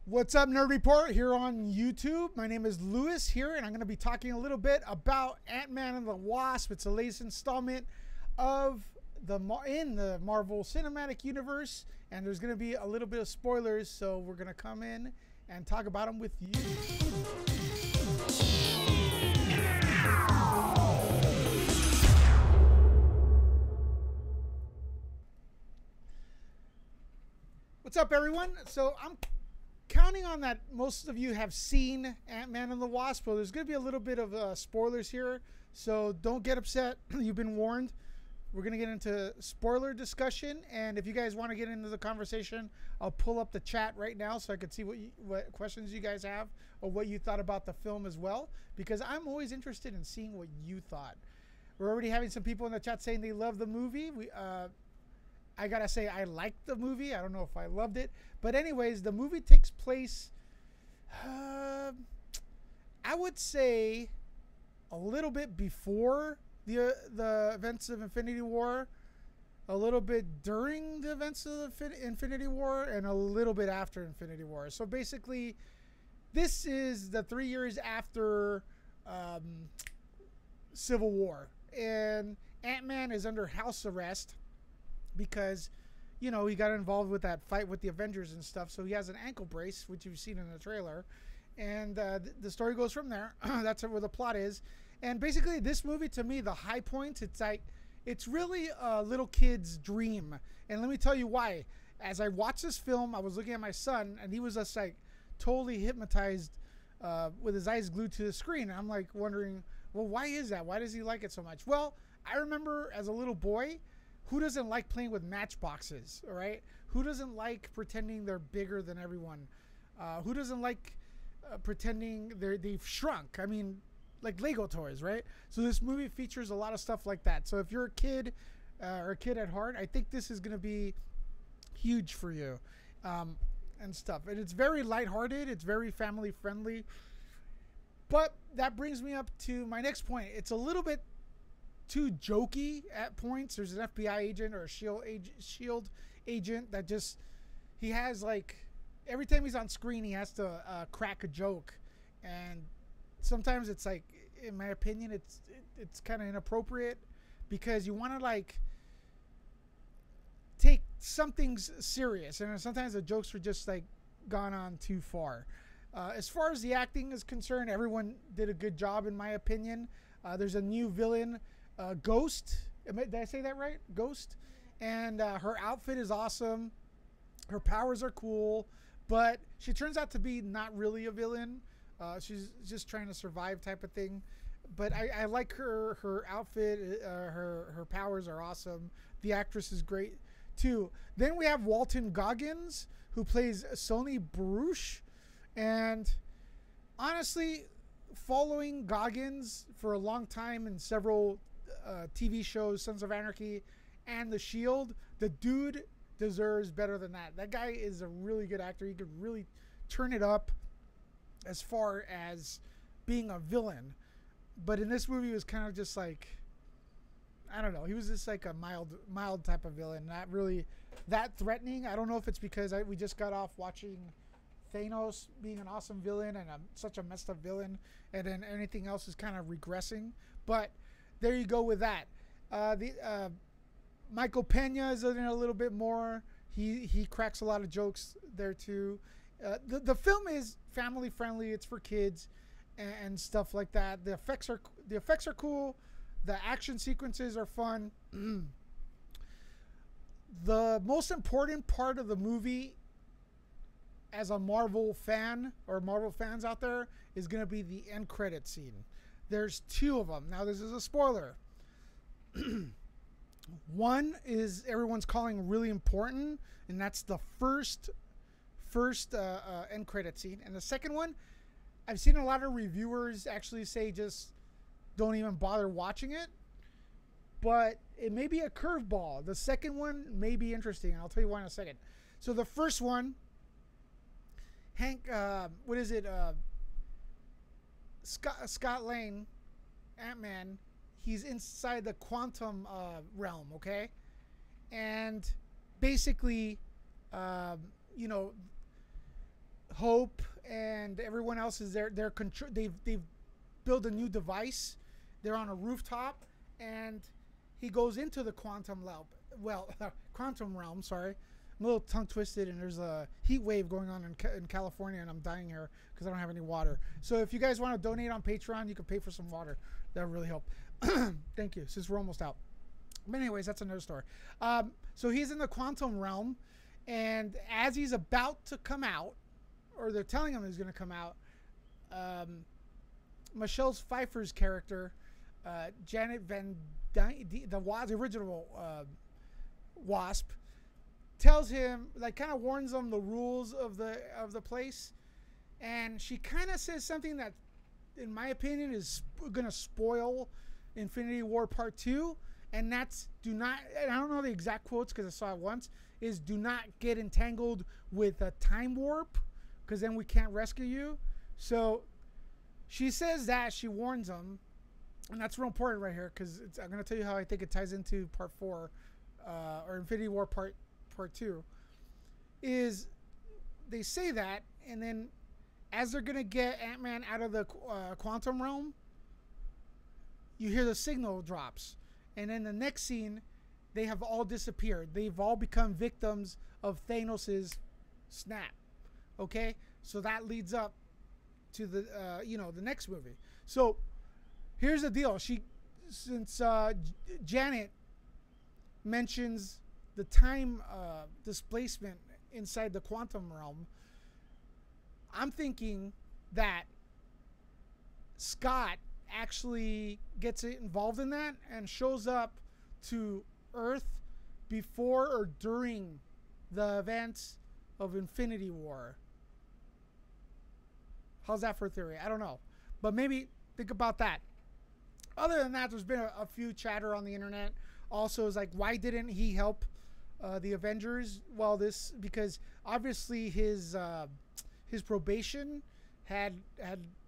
What's up, Nerd Report here on YouTube? My name is Lewis here, and I'm going to be talking a little bit about Ant-Man and the Wasp. It's the latest installment of in the Marvel Cinematic Universe, and there's going to be a little bit of spoilers, so we're going to come in and talk about them with you. What's up, everyone? So I'm counting on that most of you have seen Ant-Man and the Wasp, so there's going to be a little bit of spoilers here, so don't get upset. You've been warned. We're going to get into spoiler discussion, and if you guys want to get into the conversation, I'll pull up the chat right now so I can see what questions you guys have or what you thought about the film as well, because I'm always interested in seeing what you thought. We're already having some people in the chat saying they love the movie. I gotta say, I liked the movie. I don't know if I loved it. But anyways, the movie takes place, I would say, a little bit before the events of Infinity War, a little bit during the events of Infinity War, and a little bit after Infinity War. So basically, this is the 3 years after Civil War. And Ant-Man is under house arrest because, you know, he got involved with that fight with the Avengers and stuff. So he has an ankle brace, which you've seen in the trailer. And the story goes from there. That's where the plot is. And basically, this movie, to me, the high points, it's really a little kid's dream. And let me tell you why. As I watched this film, I was looking at my son, and he was just like totally hypnotized with his eyes glued to the screen. And I'm like wondering, well, why is that? Why does he like it so much? Well, I remember as a little boy, who doesn't like playing with matchboxes, all right? Who doesn't like pretending they're bigger than everyone? Who doesn't like pretending they've shrunk? I mean, like Lego toys, right? So this movie features a lot of stuff like that. So if you're a kid or a kid at heart, I think this is going to be huge for you and stuff. And it's very lighthearted. It's very family friendly. But that brings me up to my next point. It's a little bit too jokey at points. There's an FBI agent or a shield agent that just, he has like, every time he's on screen he has to crack a joke, and sometimes it's like, in my opinion, it's kind of inappropriate because you want to like take some things serious, and sometimes the jokes are just like gone on too far. As far as the acting is concerned, everyone did a good job in my opinion. There's a new villain, Ghost. Did I say that right? Ghost. And her outfit is awesome. Her powers are cool, but she turns out to be not really a villain. She's just trying to survive type of thing. But I like her outfit. Her powers are awesome. The actress is great too. Then we have Walton Goggins, who plays Sonny Baruch. And honestly, following Goggins for a long time in several TV shows, Sons of Anarchy and The Shield, the dude deserves better than that. That guy is a really good actor. He could really turn it up as far as being a villain. But in this movie, it was kind of just like, I don't know. He was just like a mild type of villain, not really that threatening. I don't know if it's because we just got off watching Thanos being an awesome villain and such a messed up villain, and then anything else is kind of regressing. But there you go with that. Michael Pena is in it a little bit more. He cracks a lot of jokes there too. The film is family friendly. It's for kids and stuff like that. The effects are cool. The action sequences are fun. The most important part of the movie, as a Marvel fan or Marvel fans out there, is going to be the end credit scene. There's two of them. Now, this is a spoiler. One is everyone's calling really important, and that's the first end credit scene. And the second one, I've seen a lot of reviewers actually say just don't even bother watching it, but it may be a curveball. The second one may be interesting. I'll tell you why in a second. So the first one, what is it? Scott Lang, Ant-Man, he's inside the quantum realm, okay? And basically, you know, Hope and everyone else is there. They've built a new device. They're on a rooftop, and he goes into the quantum realm. Well, quantum realm. Sorry, I'm a little tongue twisted, and there's a heat wave going on in California, and I'm dying here because I don't have any water. So if you guys want to donate on Patreon, you can pay for some water. That would really help. Thank you. Since we're almost out. But anyways, that's another story. So he's in the quantum realm, and as he's about to come out, or they're telling him he's going to come out, Michelle Pfeiffer's character, Janet Van Dyne, the original Wasp, tells him, like, kind of warns him the rules of the place, and she kind of says something that, in my opinion, is going to spoil Infinity War Part 2, and that's do not, and I don't know the exact quotes because I saw it once, is do not get entangled with a time warp, because then we can't rescue you. So she says that, she warns him, and that's real important right here, because I'm going to tell you how I think it ties into Part 4, or Infinity War Part 2, is they say that, and then as they're going to get Ant-Man out of the quantum realm, you hear the signal drops. And in the next scene, they have all disappeared. They've all become victims of Thanos' snap. Okay? So that leads up to the, the next movie. So here's the deal. Since Janet mentions the time displacement inside the quantum realm, I'm thinking that Scott actually gets involved in that and shows up to Earth before or during the events of Infinity War. How's that for a theory? I don't know. But maybe think about that. Other than that, there's been a few chatter on the internet. Also, is like, why didn't he help the Avengers? Well, because obviously his probation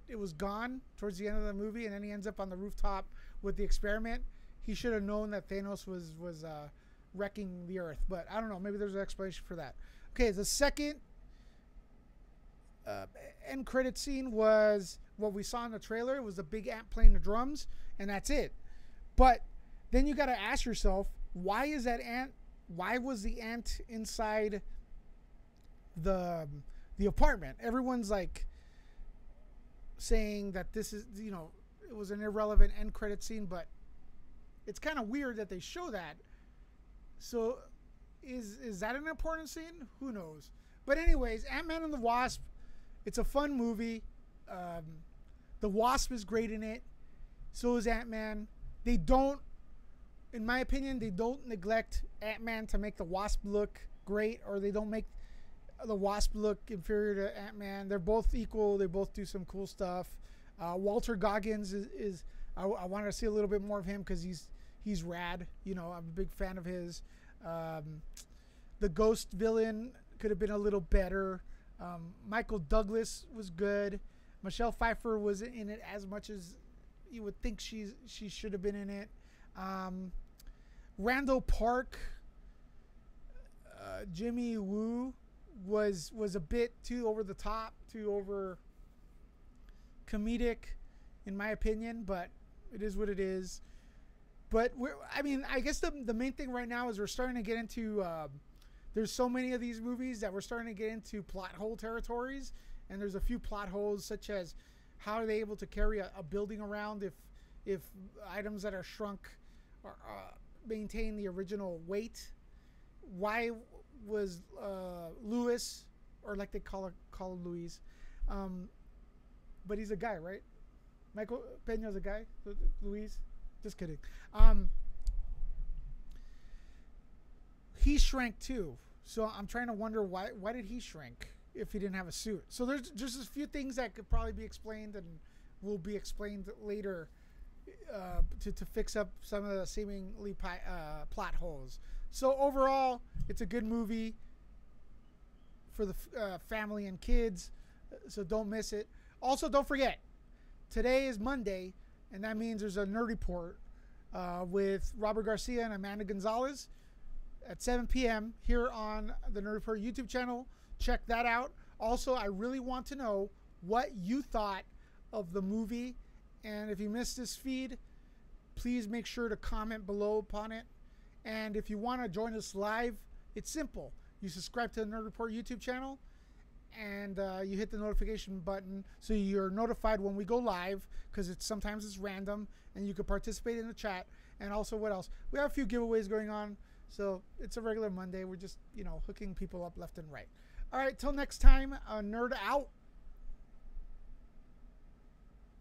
it was gone towards the end of the movie, and then he ends up on the rooftop with the experiment. He should have known that Thanos was wrecking the Earth, but I don't know. Maybe there's an explanation for that. Okay, the second end credit scene was what we saw in the trailer. It was a big ant playing the drums, and that's it. But then you got to ask yourself, why is that ant? Why was the ant inside the apartment? Everyone's like saying that this is, it was an irrelevant end credit scene, but it's kind of weird that they show that. So is that an important scene? Who knows? But anyways, Ant-Man and the Wasp, it's a fun movie. The Wasp is great in it. So is Ant-Man. They don't, in my opinion, they don't neglect Ant-Man to make the Wasp look great, or they don't make the Wasp look inferior to Ant-Man. They're both equal. They both do some cool stuff. Walter Goggins is I want to see a little bit more of him because he's rad. I'm a big fan of his. The Ghost villain could have been a little better. Michael Douglas was good. Michelle Pfeiffer was in it as much as you would think she should have been in it. Randall Park, Jimmy Woo was a bit too over the top, too over comedic, in my opinion. But it is what it is. But I guess the main thing right now is we're starting to get into. There's so many of these movies that we're starting to get into plot hole territories, and there's a few plot holes, such as how are they able to carry a building around if items that are shrunk maintain the original weight. Why was Louis, or like they call him Louise, but he's a guy, right? Michael Peña's a guy. Louise, just kidding. He shrank too, so I'm trying to wonder why did he shrink if he didn't have a suit. So there's just a few things that could probably be explained and will be explained later to fix up some of the seemingly plot holes. So overall, it's a good movie for the family and kids, so don't miss it. Also, don't forget, today is Monday, and that means there's a Nerd Report with Robert Garcia and Amanda Gonzalez at 7 p.m. here on the Nerd Report YouTube channel. Check that out. Also, I really want to know what you thought of the movie. And if you missed this feed, please make sure to comment below upon it. And if you want to join us live, it's simple. You subscribe to the Nerd Report YouTube channel, and you hit the notification button so you're notified when we go live, because sometimes it's random, and you can participate in the chat. And also, what else? We have a few giveaways going on, so it's a regular Monday. We're just, hooking people up left and right. All right, till next time, nerd out.